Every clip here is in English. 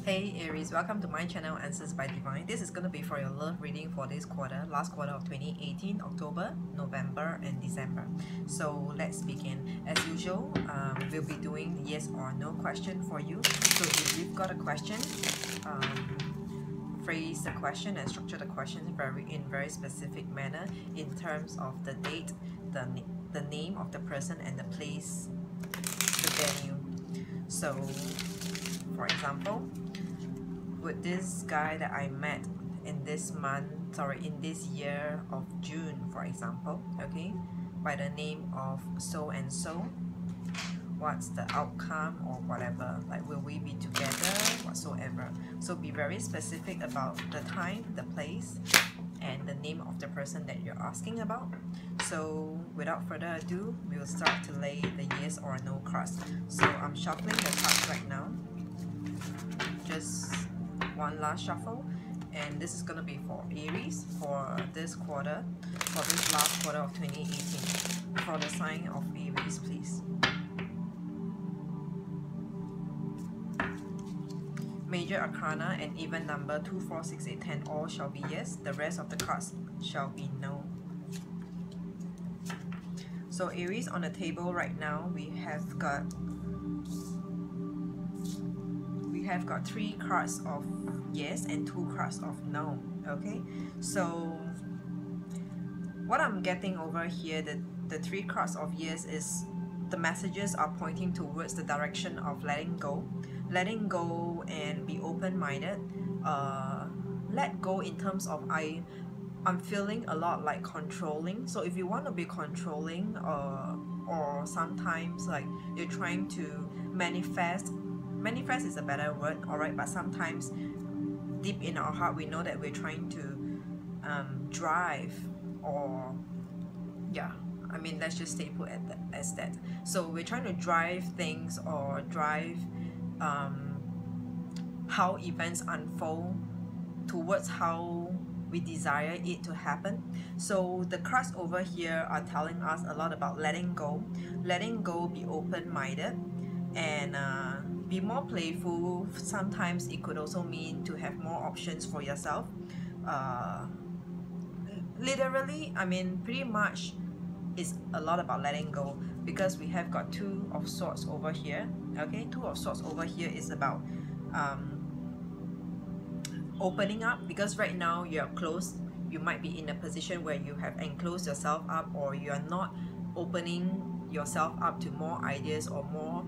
Hey Aries, welcome to my channel Answers by Divine. This is going to be for your love reading for this quarter, last quarter of 2018, October, November and December. So let's begin. As usual, we'll be doing yes or no question for you. So if you've got a question, phrase the question and structure the question in very specific manner in terms of the date, the name of the person and the place, the venue. So for example, with this guy that I met in this year of June, for example, okay, by the name of so and so, what's the outcome or whatever, like will we be together whatsoever. So be very specific about the time, the place and the name of the person that you're asking about. So without further ado, we will start to lay the yes or no cards. So I'm shuffling the cards right now, just one last shuffle, and this is going to be for Aries for this quarter, for this last quarter of 2018, for the sign of Aries, please. Major arcana and even number 2, 4, 6, 8, 10 all shall be yes, the rest of the cards shall be no. So Aries, on the table right now we have got 3 cards of yes and 2 cards of no. Okay, so what I'm getting over here, the 3 cards of yes is the messages are pointing towards the direction of letting go and be open-minded. Let go in terms of I'm feeling a lot like controlling. So if you want to be controlling, or sometimes like you're trying to manifest is a better word, alright, but sometimes deep in our heart we know that we're trying to drive, or yeah, I mean, let's just stay put as that. So we're trying to drive things or drive how events unfold towards how we desire it to happen. So the cards over here are telling us a lot about letting go, be open-minded, and be more playful. Sometimes it could also mean to have more options for yourself. Literally, I mean, pretty much it's a lot about letting go, because we have got 2 of Swords over here. Okay, 2 of Swords over here is about opening up, because right now you're closed. You might be in a position where you have enclosed yourself up, or you are not opening yourself up to more ideas or more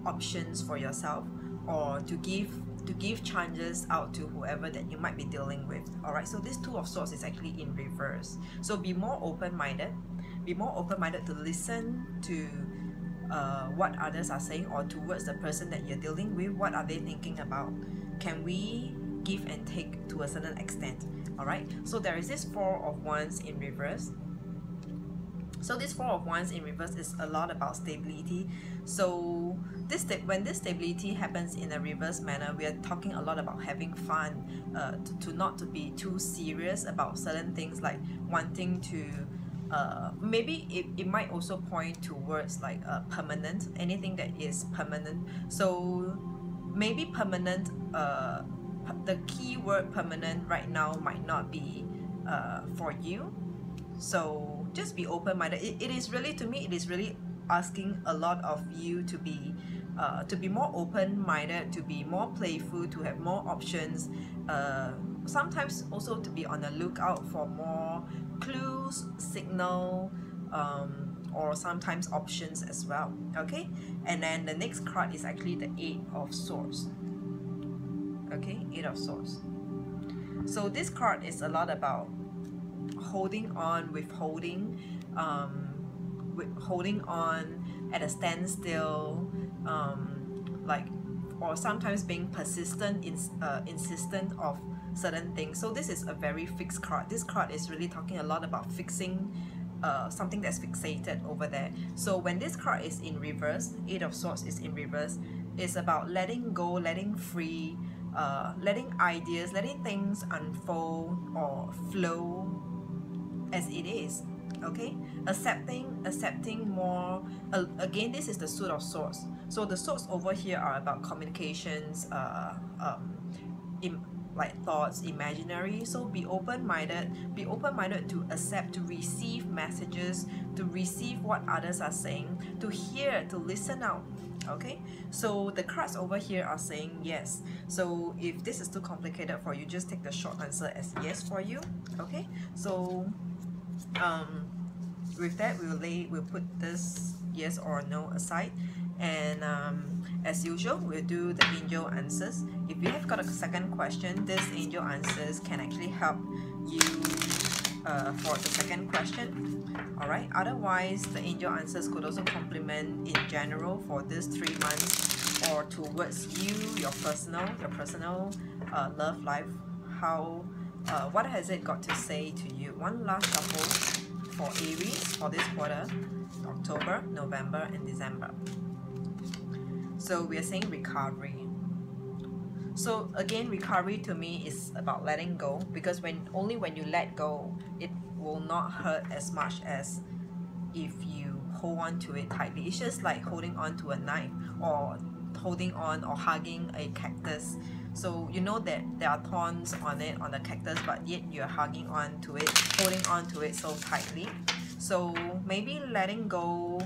options for yourself, or to give chances out to whoever that you might be dealing with. Alright, so this 2 of Swords is actually in reverse. So be more open-minded, to listen to what others are saying, or towards the person that you're dealing with. What are they thinking about? Can we give and take to a certain extent? Alright, so there is this 4 of Wands in reverse. So this 4 of Wands in reverse is a lot about stability. So when this stability happens in a reverse manner, we are talking a lot about having fun, to not to be too serious about certain things, like wanting to maybe it might also point towards like permanent, anything that is permanent. So maybe permanent, the key word permanent right now might not be for you. So just be open-minded. It is really, to me, it is really asking a lot of you to be more open-minded, to be more playful, to have more options. Sometimes also to be on the lookout for more clues, signal, or sometimes options as well. Okay, and then the next card is actually the 8 of Swords. Okay, 8 of Swords. So this card is a lot about holding on, withholding, holding on at a standstill, like, or sometimes being persistent, insistent of certain things. So this is a very fixed card. This card is really talking a lot about fixing something that's fixated over there. So when this card is in reverse, 8 of Swords is in reverse, it's about letting go, letting free, letting ideas, letting things unfold or flow as it is. Okay, accepting more. Again, this is the Suit of Swords. So the swords over here are about communications, like thoughts, imaginary. So be open-minded. Be open-minded to accept, to receive messages, to receive what others are saying, to hear, to listen out. Okay, so the cards over here are saying yes. So if this is too complicated for you, just take the short answer as yes for you. Okay, so with that, we'll put this yes or no aside, and as usual, we'll do the angel answers. If you have got a second question, this angel answers can actually help you for the second question. Alright, otherwise the angel answers could also complement in general for this 3 months, or towards you, your personal love life. How what has it got to say to you? One last shuffle for Aries for this quarter, October, November and December. So we are saying recovery. So again, recovery to me is about letting go, because only when you let go, it will not hurt as much as if you hold on to it tightly. It's just like holding on to a knife, or holding on or hugging a cactus. So you know that there are thorns on it, on the cactus, but yet you're hugging on to it, holding on to it so tightly. So maybe letting go,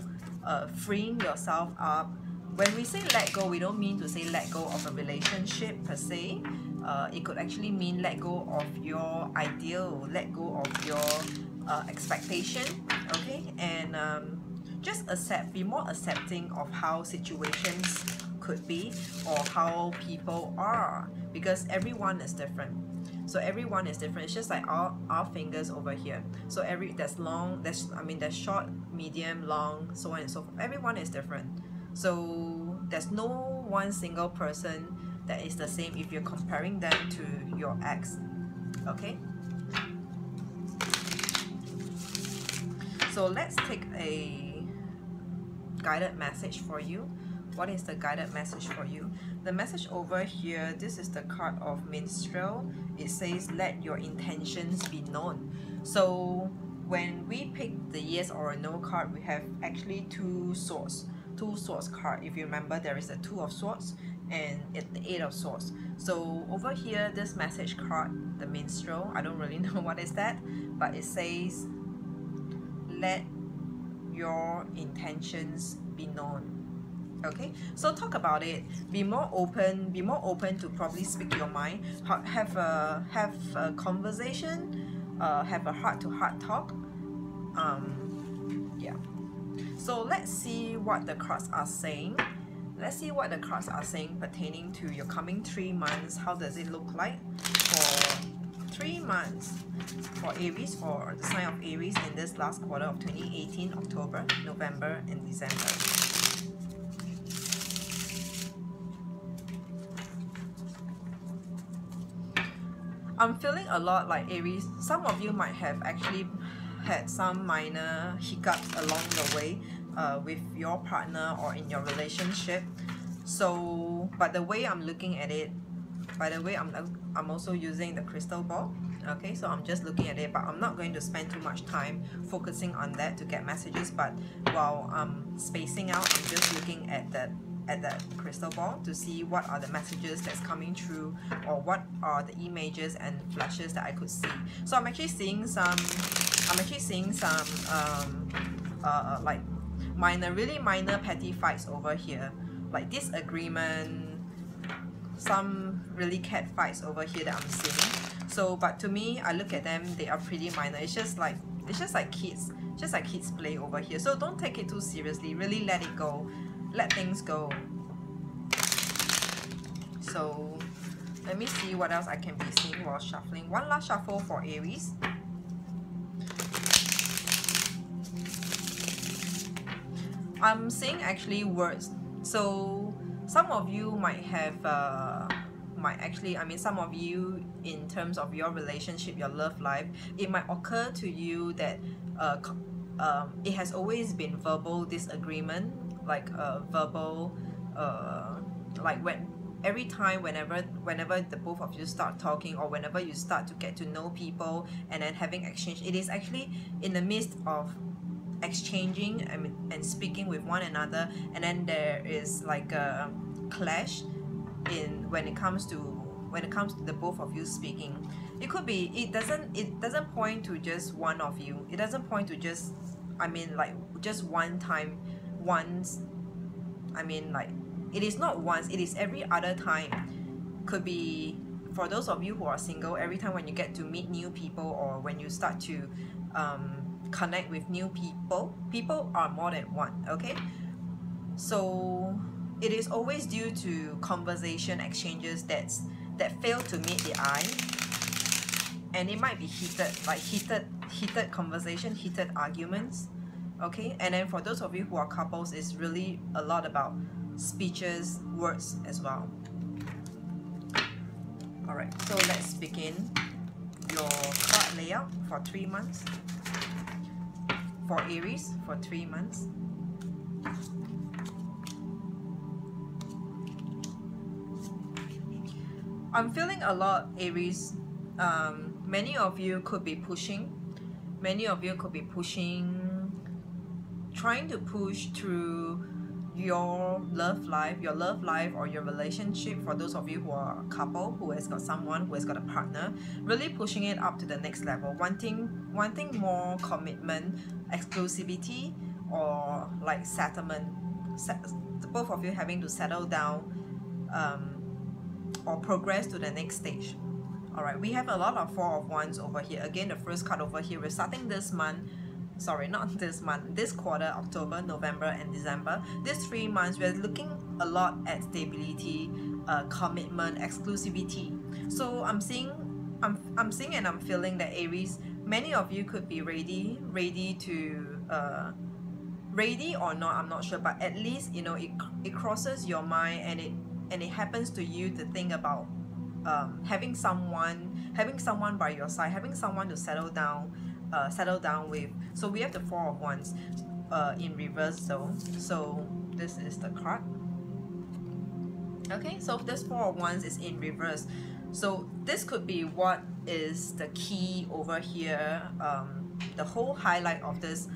freeing yourself up. When we say let go, we don't mean to say let go of a relationship per se. It could actually mean let go of your ideal, let go of your expectation, okay? And just accept, be more accepting of how situations could be, or how people are, because everyone is different. So everyone is different. It's just like our fingers over here. So there's long, there's short, medium, long, so on and so forth. Everyone is different. So there's no one single person that is the same if you're comparing them to your ex. Okay? So let's take a guided message for you. What is the guided message for you? The message over here, this is the card of Minstrel. It says, let your intentions be known. So when we pick the yes or no card, we have actually two swords card. If you remember, there is a 2 of swords and the 8 of swords. So over here, this message card, the Minstrel, I don't really know what is that, but it says, let your intentions be known. Okay, so talk about it. Be more open to probably speak your mind. Have a conversation, have a heart-to-heart talk. Yeah. So let's see what the cards are saying. Let's see what the cards are saying pertaining to your coming 3 months. How does it look like for 3 months for Aries, for the sign of Aries in this last quarter of 2018, October, November and December. I'm feeling a lot like Aries. Some of you might have actually had some minor hiccups along the way with your partner or in your relationship. So, but the way I'm looking at it, by the way, I'm also using the crystal ball. Okay, so I'm just looking at it, but I'm not going to spend too much time focusing on that to get messages. But while I'm spacing out, I'm just looking at that crystal ball to see what are the messages that's coming through, or what are the images and flashes that I could see. So I'm actually seeing some like really minor petty fights over here, like disagreement, some really cat fights over here that I'm seeing. So but to me, I look at them, they are pretty minor. It's just like kids play over here. So don't take it too seriously, really let it go. Let things go. So let me see what else I can be seeing while shuffling. One last shuffle for Aries. I'm seeing actually words. So some of you might have some of you, in terms of your relationship, your love life, it might occur to you that it has always been verbal disagreement, like verbal like whenever the both of you start talking, or whenever you start to get to know people and then having exchange, it is actually in the midst of exchanging and speaking with one another, and then there is like a clash in when it comes to the both of you speaking. It could be, it doesn't point to just one of you. It doesn't point to just, I mean, like just one time, once. I mean, like, it is not once, it is every other time. Could be for those of you who are single, every time when you get to meet new people, or when you start to connect with new people. People are more than one, okay? So it is always due to conversation exchanges that fail to meet the eye, and it might be heated, like heated conversation, heated arguments, okay? And then for those of you who are couples, it's really a lot about speeches, words as well. All right, so let's begin your card layout for 3 months for Aries for 3 months. I'm feeling a lot, Aries. Many of you could be pushing. Many of you could be pushing, trying to push through your love life, or your relationship. For those of you who are a couple, who has got someone, who has got a partner, really pushing it up to the next level, wanting more commitment, exclusivity, or like settlement. Both of you having to settle down, or progress to the next stage. All right, we have a lot of Four of Wands over here. Again, the first card over here, we're starting this month. Sorry, not this month, this quarter, October, November, and December. These 3 months, we're looking a lot at stability, commitment, exclusivity. So I'm seeing and I'm feeling that, Aries, many of you could be ready to ready or not, I'm not sure, but at least, you know, it crosses your mind, and it happens to you to think about having someone by your side, having someone to settle down with. So we have the Four of Wands in reverse though. So this is the card. Okay, so this Four of Wands is in reverse. So this could be what is the key over here, the whole highlight of this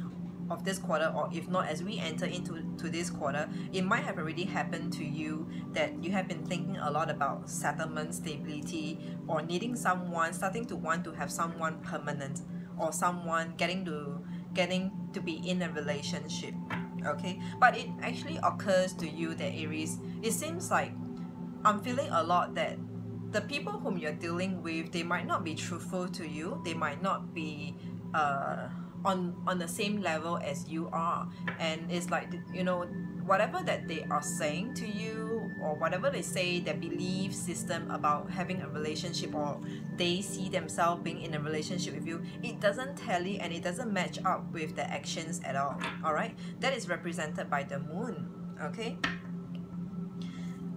quarter, or if not, as we enter into this quarter, it might have already happened to you that you have been thinking a lot about settlement, stability, or needing someone, starting to want to have someone permanent, or someone getting to be in a relationship, okay? But it actually occurs to you that, Aries, it seems like I'm feeling a lot that the people whom you're dealing with, they might not be truthful to you, they might not be on the same level as you are, and it's like, you know, whatever that they are saying to you, or whatever they say, their belief system about having a relationship, or they see themselves being in a relationship with you, it doesn't tally, and it doesn't match up with the actions at all. All right, that is represented by the moon, okay?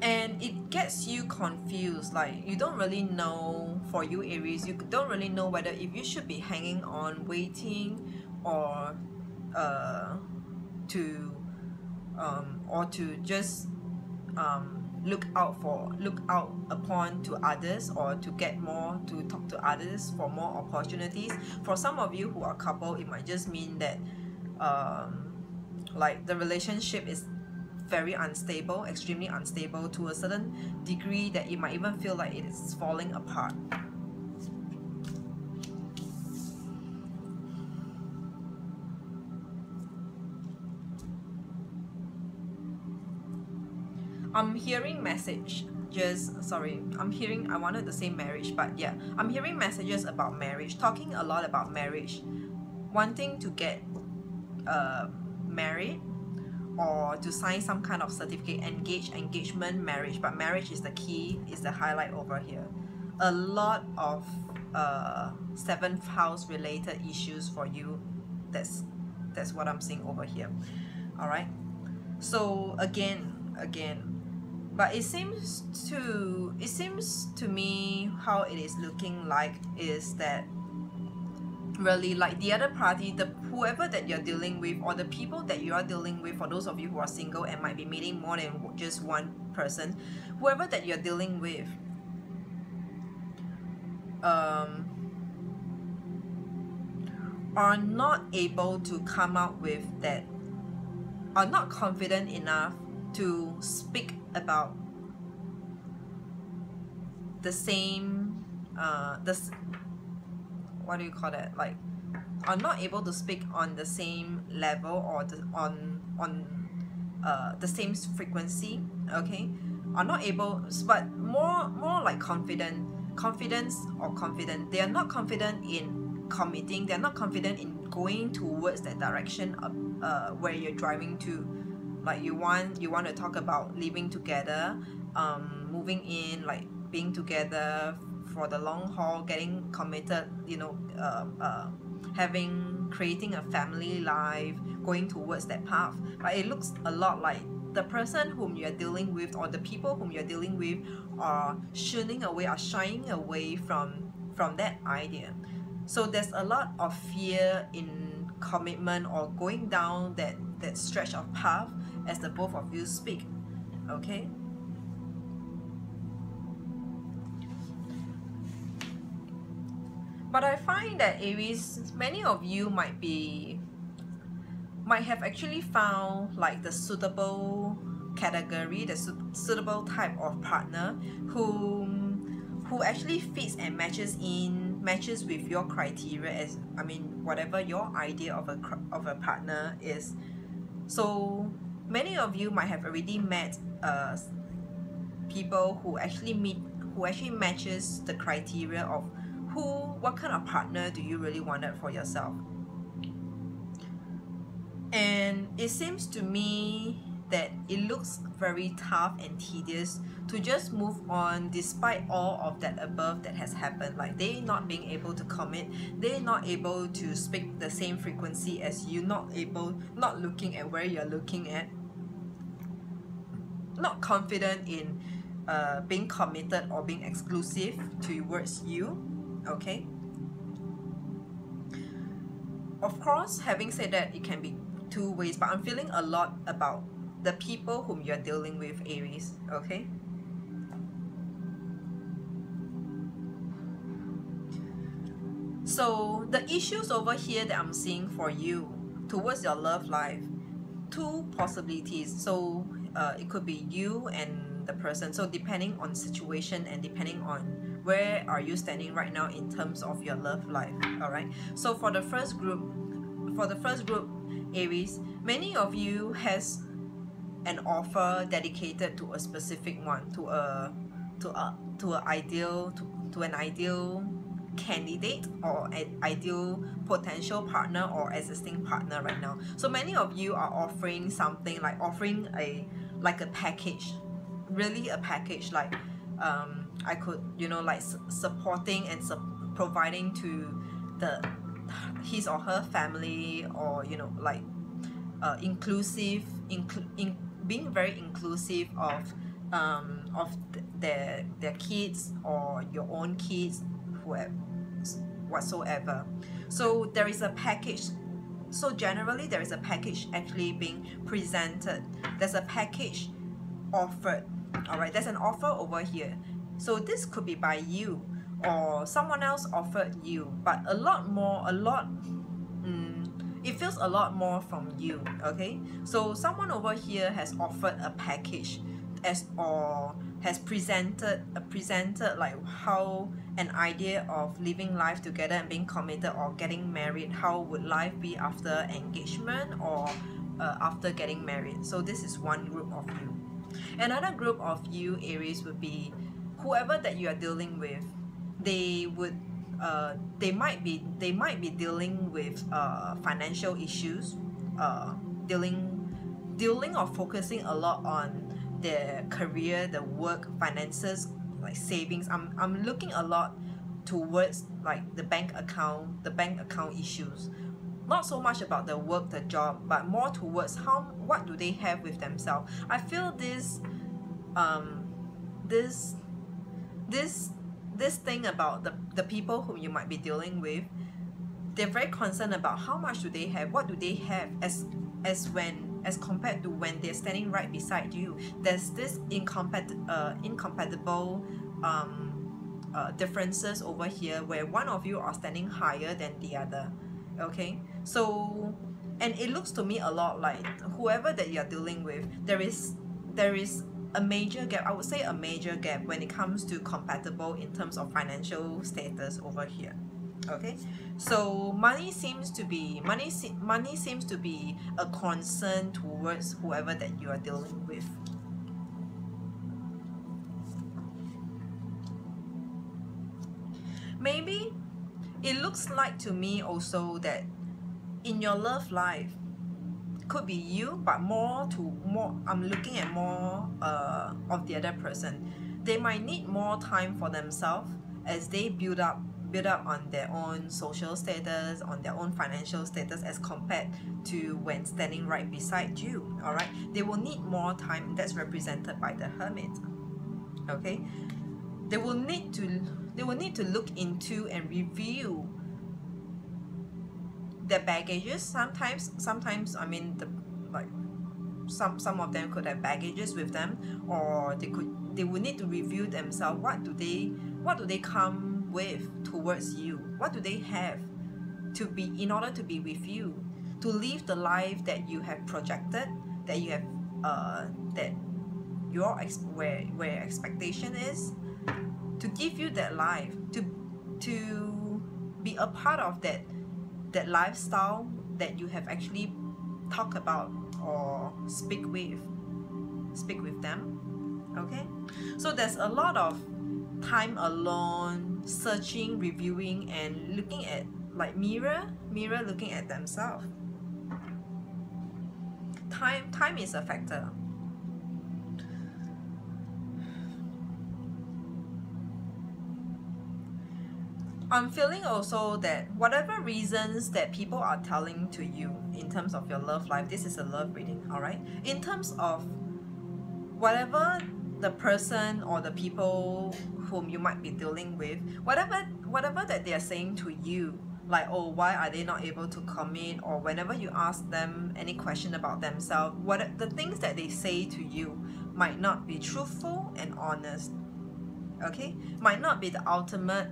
And it gets you confused, like you don't really know, for you, Aries, you don't really know whether if you should be hanging on, waiting, or to just look out upon to others, or to get more, to talk to others for more opportunities. For some of you who are couple, it might just mean that like the relationship is very unstable, extremely unstable, to a certain degree that it might even feel like it is falling apart. I'm hearing messages, sorry, I wanted to say marriage, but yeah, I'm hearing messages about marriage, talking a lot about marriage, wanting to get married, or to sign some kind of certificate, engagement, marriage. But marriage is the key, is the highlight over here. A lot of 7th house related issues for you. That's what I'm seeing over here. All right, so again, but it seems to me, how it is looking like is that really, like, the other party, whoever that you're dealing with, or the people that you are dealing with, for those of you who are single and might be meeting more than just one person, whoever that you're dealing with, are not able to come out with that, are not confident enough to speak about the same what do you call that, like, are not able to speak on the same level, or on the same frequency, okay, are not able, but more like confident, they are not confident in committing, they're not confident in going towards that direction of where you're driving to. Like, you want to talk about living together, moving in, like being together for the long haul, getting committed, you know, creating a family life, going towards that path. But it looks a lot like the person whom you're dealing with, or the people whom you're dealing with, are shying away from that idea. So there's a lot of fear in commitment, or going down that stretch of path as the both of you speak, okay? But I find that Aries, many of you might have actually found like the suitable category, the suitable type of partner who actually fits and matches with your criteria, as I mean, whatever your idea of a partner is. So many of you might have already met people who actually matches the criteria of what kind of partner do you really want for yourself. And it seems to me that it looks very tough and tedious to just move on despite all of that above that has happened, like they not being able to commit, they're not able to speak the same frequency as you, not looking at where you're looking at, not confident in being committed or being exclusive towards you, okay? Of course, having said that, it can be two ways, but I'm feeling a lot about the people whom you're dealing with, Aries, okay? So the issues over here that I'm seeing for you towards your love life, two possibilities. So it could be you and the person, so depending on situation and depending on where are you standing right now in terms of your love life. All right, so for the first group, Aries, many of you has an offer dedicated to a specific one, to an ideal candidate, or an ideal potential partner or existing partner right now. So many of you are offering something, like offering a package, really a package, like I could, you know, like supporting and providing to his or her family, or you know, like being very inclusive of their kids or your own kids, whatsoever. So there is a package. So generally there is a package actually being presented. There's a package offered. All right, there's an offer over here. So this could be by you or someone else offered you, but it feels a lot more from you, okay? So someone over here has offered a package, or has presented like how an idea of living life together and being committed or getting married, how would life be after engagement or after getting married. So this is one group of you. Another group of you, Aries, would be whoever that you are dealing with. They might be dealing with financial issues, dealing or focusing a lot on their career, the work, finances, like savings. I'm looking a lot towards like the bank account issues. Not so much about the work, the job, but more towards what do they have with themselves. I feel this thing about the people whom you might be dealing with. They're very concerned about how much do they have, what do they have, as compared to when they're standing right beside you. There's this incompatible differences over here, where one of you are standing higher than the other, Okay, so, and it looks to me a lot like whoever that you're dealing with, there is a major gap. I would say a major gap when it comes to compatible in terms of financial status over here. Okay, so money seems to be money seems to be a concern towards whoever that you are dealing with. Maybe it looks like to me also that in your love life, could be you, but I'm looking at more of the other person. They might need more time for themselves as they build up on their own social status, on their own financial status, as compared to when standing right beside you. All right, they will need more time. That's represented by the Hermit. Okay, they will need to look into and review their baggages. Sometimes I mean, the like some of them could have baggages with them, or they would need to review themselves. What do they come with towards you? What do they have to be in order to be with you, to live the life that you have projected, that you have that your where expectation is, to give you that life, to be a part of that lifestyle that you have actually talked about or speak with them. Okay, so there's a lot of time alone, searching, reviewing, and looking at, like, mirror looking at themselves. Time is a factor. I'm feeling also that whatever reasons that people are telling to you in terms of your love life, this is a love reading, all right? In terms of whatever the person or the people whom you might be dealing with, whatever that they are saying to you, like, oh, why are they not able to commit, or whenever you ask them any question about themselves, what the things that they say to you might not be truthful and honest. Okay, might not be the ultimate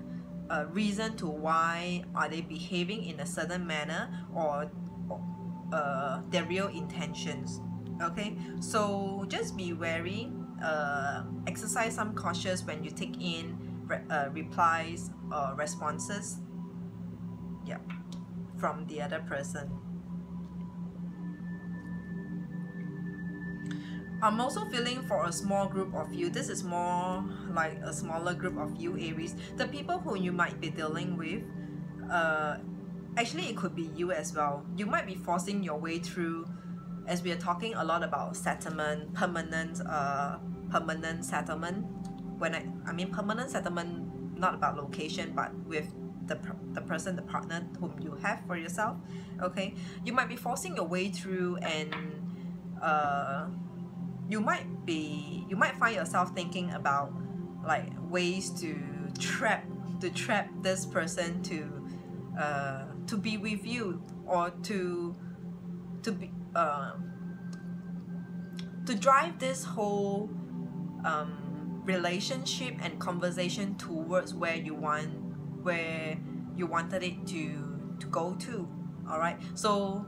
reason to why are they behaving in a certain manner, or their real intentions. Okay, so just be wary, exercise some cautious when you take in replies or responses, yeah, from the other person. I'm also feeling for a small group of you. This is more like a smaller group of you, Aries. The people who you might be dealing with, actually it could be you as well. You might be forcing your way through, as we are talking a lot about settlement, permanent settlement. When I mean permanent settlement, not about location, but with the person, the partner whom you have for yourself. Okay, you might be forcing your way through, and you might find yourself thinking about, like, ways to trap this person to be with you, or to drive this whole relationship and conversation towards where you wanted it to go to. All right, so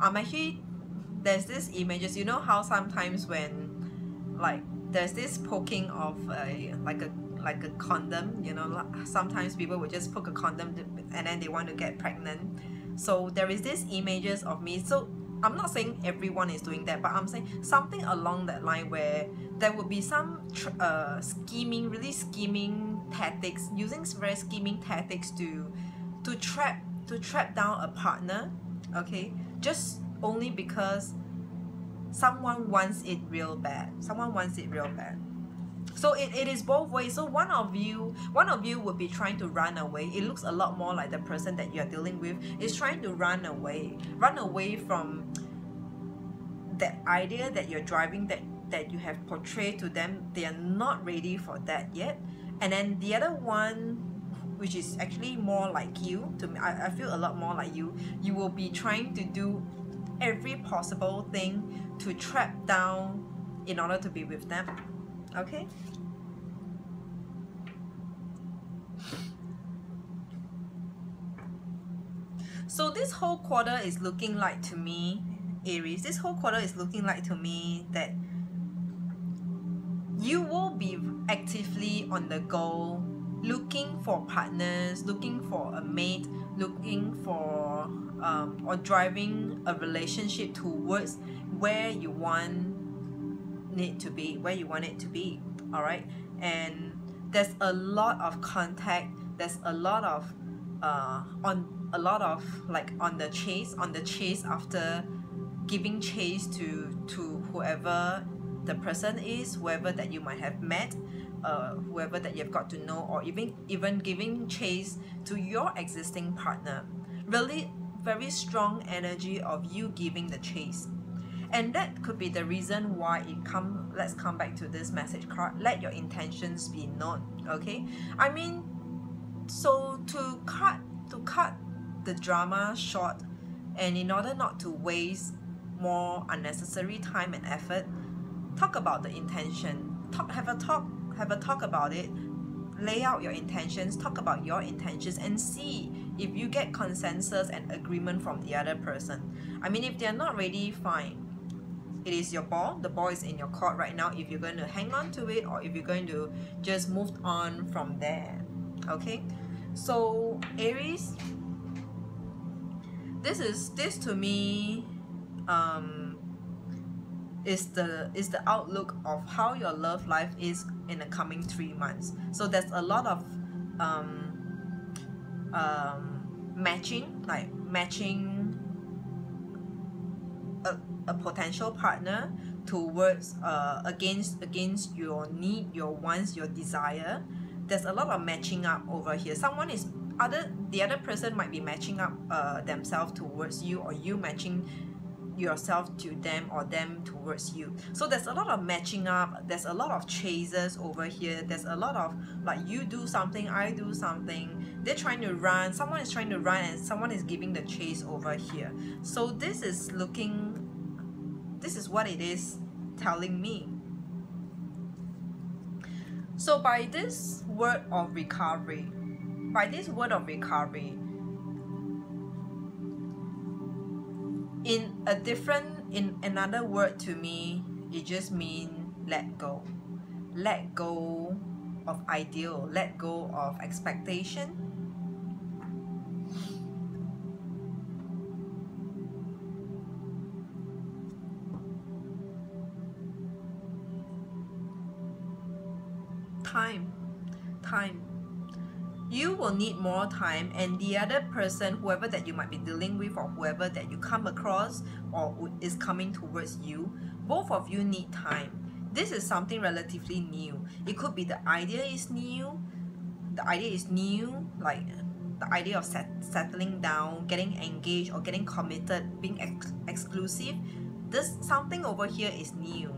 I'm actually, there's this images, you know how sometimes when, like, there's this poking of a condom, you know, sometimes people will just poke a condom and then they want to get pregnant. So there is this images of me. So I'm not saying everyone is doing that, but I'm saying something along that line, where there would be some really scheming tactics, using very scheming tactics to trap down a partner. Okay, just only because someone wants it real bad. So it is both ways. So one of you would be trying to run away. It looks a lot more like the person that you're dealing with is trying to run away from that idea that you're driving, that you have portrayed to them. They are not ready for that yet. And then the other one, which is actually more like you, to me, I feel a lot more like you will be trying to do every possible thing to trap down in order to be with them. Okay, so this whole quarter is looking like to me, Aries, this whole quarter is looking like to me that you will be actively on the go, looking for partners, looking for a mate, looking for or driving a relationship towards where you want it to be, all right? And there's a lot of contact, there's a lot of on the chase after giving chase to whoever the person is, whoever that you might have met, whoever that you've got to know, or even giving chase to your existing partner. Really very strong energy of you giving the chase. And that could be the reason why let's come back to this message card. Let your intentions be known, okay? I mean, so to cut the drama short, and in order not to waste more unnecessary time and effort, talk about the intention. Have a talk about it. Lay out your intentions, talk about your intentions, and see if you get consensus and agreement from the other person. I mean, if they're not ready, fine. It is your ball. The ball is in your court right now. If you're going to hang on to it, or if you're going to just move on from there, okay? So Aries, this to me is the outlook of how your love life is in the coming 3 months. So there's a lot of matching a potential partner towards against your need, your wants, your desire. There's a lot of matching up over here. The other person might be matching up themselves towards you, or you matching yourself to them, or them towards you. So there's a lot of matching up, there's a lot of chases over here, there's a lot of like you do something, I do something, they're trying to run, someone is trying to run, and someone is giving the chase over here. So this is what it is telling me. So by this word of recovery, in another word to me, it just means let go of ideal, let go of expectation. Time. You will need more time, and the other person, whoever that you might be dealing with, or whoever that you come across or is coming towards you, both of you need time. This is something relatively new. It could be the idea is new, like the idea of settling down, getting engaged, or getting committed, being exclusive. This something over here is new.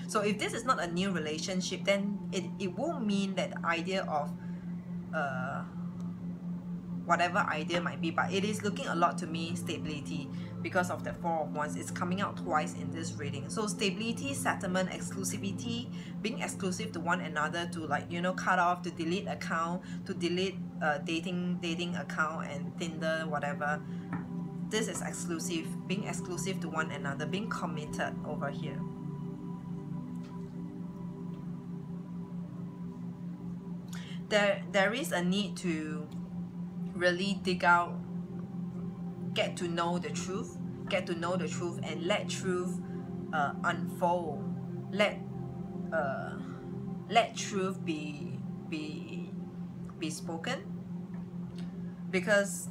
So if this is not a new relationship, then it will mean that the idea of whatever idea might be, but it is looking a lot to me stability, because of the Four of Wands. It's coming out twice in this reading. So stability, settlement, exclusivity, being exclusive to one another, to like, you know, cut off, to delete account, to delete dating account and Tinder, whatever. This is exclusive, being exclusive to one another, being committed over here. There is a need to really dig out, get to know the truth, and let truth unfold. Let truth be spoken, because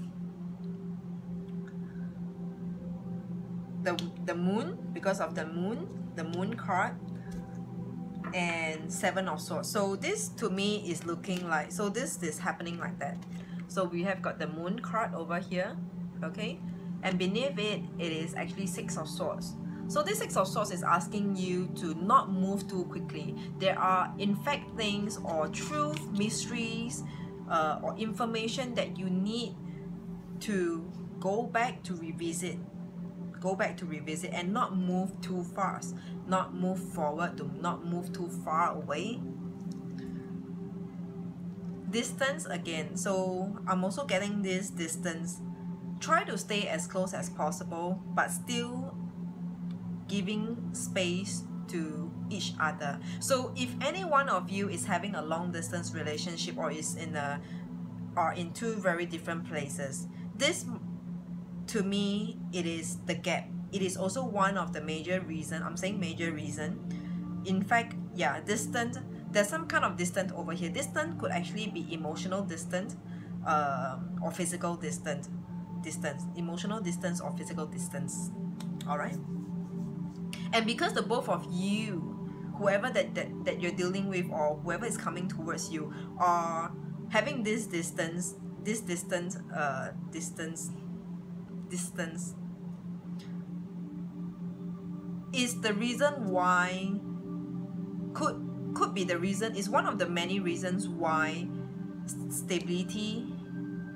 the moon, because of the moon card, and Seven of Swords. So this to me is looking like, so this is happening like that. So we have got the moon card over here, okay, and beneath it, it is actually Six of Swords. So this Six of Swords is asking you to not move too quickly. There are in fact things or truth, mysteries, or information that you need to go back to revisit, and not move too fast, not move forward, to not move too far away. Distance again. So I'm also getting this distance try to stay as close as possible, but still giving space to each other. So if any one of you is having a long distance relationship or is in two very different places, this, to me, it is the gap. It is also one of the major reason. I'm saying major reason. In fact, yeah, distant. There's some kind of distant over here. Distant could actually be emotional distant, or physical distance. Emotional distance or physical distance. All right. And because the both of you, whoever that you're dealing with or whoever is coming towards you, are having this distance is the reason why, could be the reason, is one of the many reasons why stability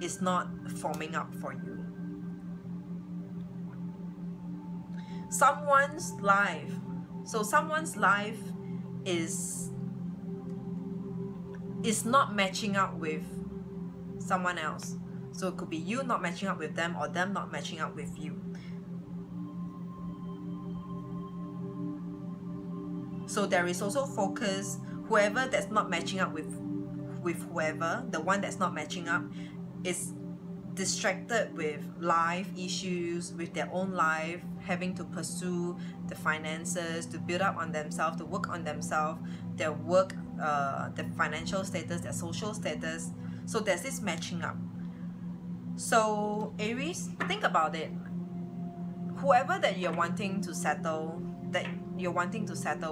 is not forming up for you. Someone's life, so someone's life is not matching up with someone else. So it could be you not matching up with them or them not matching up with you. So there is also focus, whoever that's not matching up with whoever, the one that's not matching up is distracted with life issues, with their own life, having to pursue the finances, to build up on themselves, to work on themselves, their work, the financial status, their social status. So there's this matching up. So Aries, think about it. Whoever that you're wanting to settle,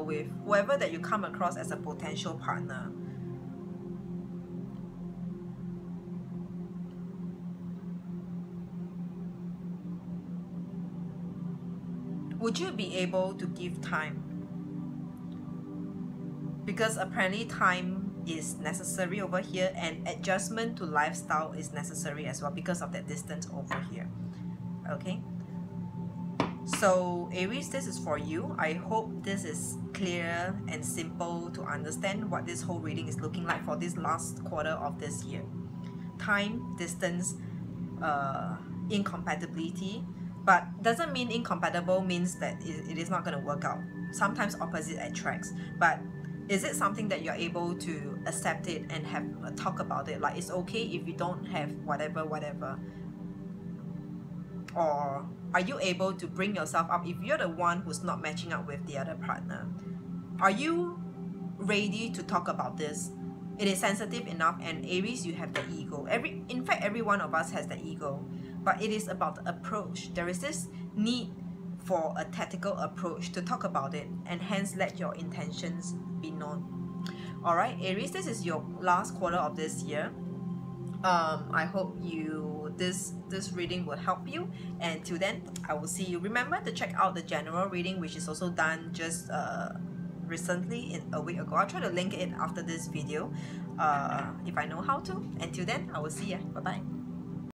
with, whoever that you come across as a potential partner, would you be able to give time? Because apparently time is necessary over here, and adjustment to lifestyle is necessary as well because of that distance over here. Okay, so Aries, this is for you. I hope this is clear and simple to understand what this whole reading is looking like for this last quarter of this year. Time, distance, incompatibility, but doesn't mean incompatible means that it is not going to work out. Sometimes opposite attracts, but is it something that you're able to accept it and have a talk about it? Like, it's okay if you don't have whatever, or are you able to bring yourself up if you're the one who's not matching up with the other partner? Are you ready to talk about this? It is sensitive enough, and Aries, you have the ego. In fact, every one of us has the ego, but it is about the approach. There is this need for a tactical approach to talk about it, and hence let your intentions be known. All right, Aries, this is your last quarter of this year. I hope this reading will help you, and till then I will see you. Remember to check out the general reading, which is also done just recently, a week ago. I'll try to link it after this video if I know how to. Until then, I will see ya. Bye bye.